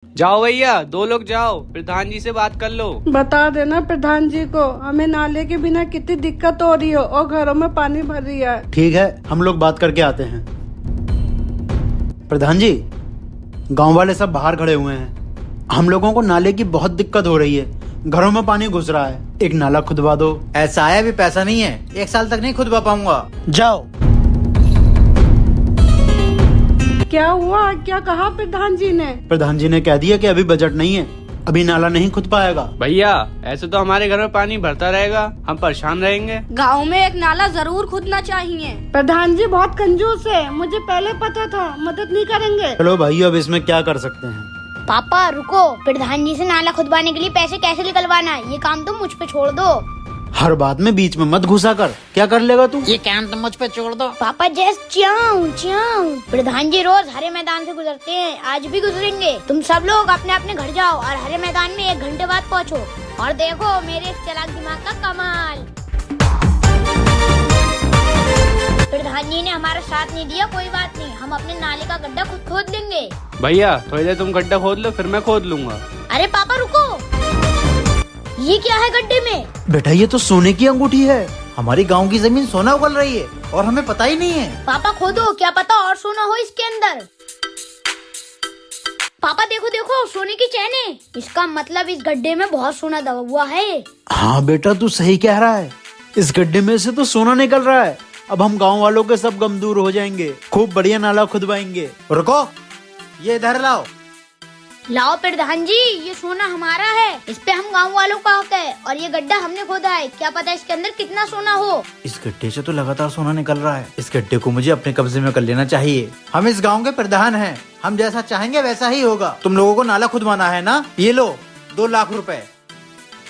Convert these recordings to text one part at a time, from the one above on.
जाओ भैया, 2 लोग जाओ, प्रधान जी से बात कर लो। बता देना प्रधान जी को हमें नाले के बिना कितनी दिक्कत हो रही हो और घरों में पानी भर रही है। ठीक है, हम लोग बात करके आते हैं। प्रधान जी, गांव वाले सब बाहर खड़े हुए हैं। हम लोगों को नाले की बहुत दिक्कत हो रही है, घरों में पानी घुस रहा है, एक नाला खुदवा दो। ऐसा है, अभी पैसा नहीं है, 1 साल तक नहीं खुदवा पाऊंगा। जाओ। क्या हुआ, क्या कहा प्रधान जी ने? प्रधान जी ने कह दिया कि अभी बजट नहीं है, अभी नाला नहीं खुद पाएगा। भैया ऐसे तो हमारे घर में पानी भरता रहेगा, हम परेशान रहेंगे। गांव में एक नाला जरूर खुदना चाहिए। प्रधान जी बहुत कंजूस है, मुझे पहले पता था, मदद नहीं करेंगे। चलो भाई, अब इसमें क्या कर सकते हैं। पापा रुको, प्रधान जी से नाला खुदवाने के लिए पैसे कैसे निकलवाना है, ये काम तुम मुझ पे छोड़ दो। हर बात में बीच में मत घुसा कर, क्या कर लेगा तू? ये काम तुम मुझ पे छोड़ दो। पापा जस्ट चाऊ चाऊ। प्रधान जी रोज हरे मैदान से गुजरते हैं, आज भी गुजरेंगे। तुम सब लोग अपने अपने घर जाओ और हरे मैदान में 1 घंटे बाद पहुंचो और देखो मेरे इस चालाक दिमाग का कमाल। प्रधान जी ने हमारा साथ नहीं दिया, कोई बात नहीं, हम अपने नाले का गड्ढा खुद खोद लेंगे। भैया थोड़ी देर तुम गड्ढा खोद लो, फिर मैं खोद लूंगा। अरे पापा रुको, ये क्या है गड्ढे में? बेटा ये तो सोने की अंगूठी है। हमारी गांव की जमीन सोना उगल रही है और हमें पता ही नहीं है। पापा खोदो, क्या पता और सोना हो इसके अंदर। पापा देखो देखो, सोने की चैन है, इसका मतलब इस गड्ढे में बहुत सोना दबा हुआ है। हाँ बेटा तू सही कह रहा है, इस गड्ढे में से तो सोना निकल रहा है। अब हम गांव वालों के सब गम दूर हो जाएंगे, खूब बढ़िया नाला खुदवाएंगे। रुको, ये इधर लाओ। लाओ प्रधान जी, ये सोना हमारा है, इस पे हम गांव वालों का हक है और ये गड्ढा हमने खोदा है, क्या पता इसके अंदर कितना सोना हो। इस गड्ढे से तो लगातार सोना निकल रहा है, इस गड्ढे को मुझे अपने कब्जे में कर लेना चाहिए। हम इस गांव के प्रधान हैं, हम जैसा चाहेंगे वैसा ही होगा। तुम लोगों को नाला खुदवाना है ना, ये लो 2 लाख रुपए।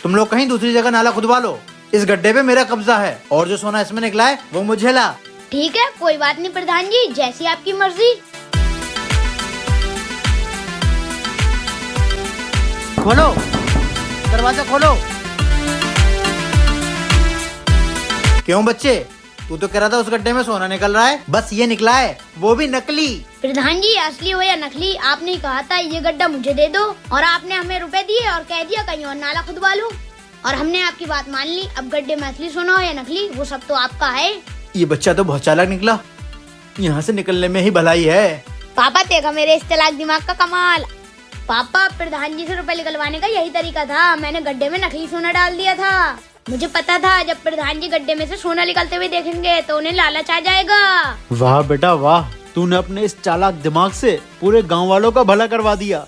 तुम लोग कहीं दूसरी जगह नाला खुदवा लो, इस गड्ढे पे मेरा कब्जा है और जो सोना इसमें निकला है वो मुझे ला। ठीक है, कोई बात नहीं प्रधान जी, जैसी आपकी मर्जी। खोलो, दरवाजा खोलो। क्यों बच्चे, तू तो कह रहा था उस गड्ढे में सोना निकल रहा है, बस ये निकला है, वो भी नकली। प्रधान जी असली हो या नकली, आपने कहा था ये गड्ढा मुझे दे दो और आपने हमें रुपए दिए और कह दिया कहीं और नाला खुदवा लो और हमने आपकी बात मान ली। अब गड्ढे में असली सोना हो या नकली, वो सब तो आपका है। ये बच्चा तो बहुत चालाक निकला, यहाँ से निकलने में ही भलाई है। पापा देखा मेरे इस चालाक दिमाग का कमाल। पापा प्रधान जी से रुपए निकलवाने का यही तरीका था, मैंने गड्ढे में नकली सोना डाल दिया था। मुझे पता था जब प्रधान जी गड्ढे में से सोना निकलते हुए देखेंगे तो उन्हें लालच आ जाएगा। वाह बेटा वाह, तूने अपने इस चालाक दिमाग से पूरे गांव वालों का भला करवा दिया।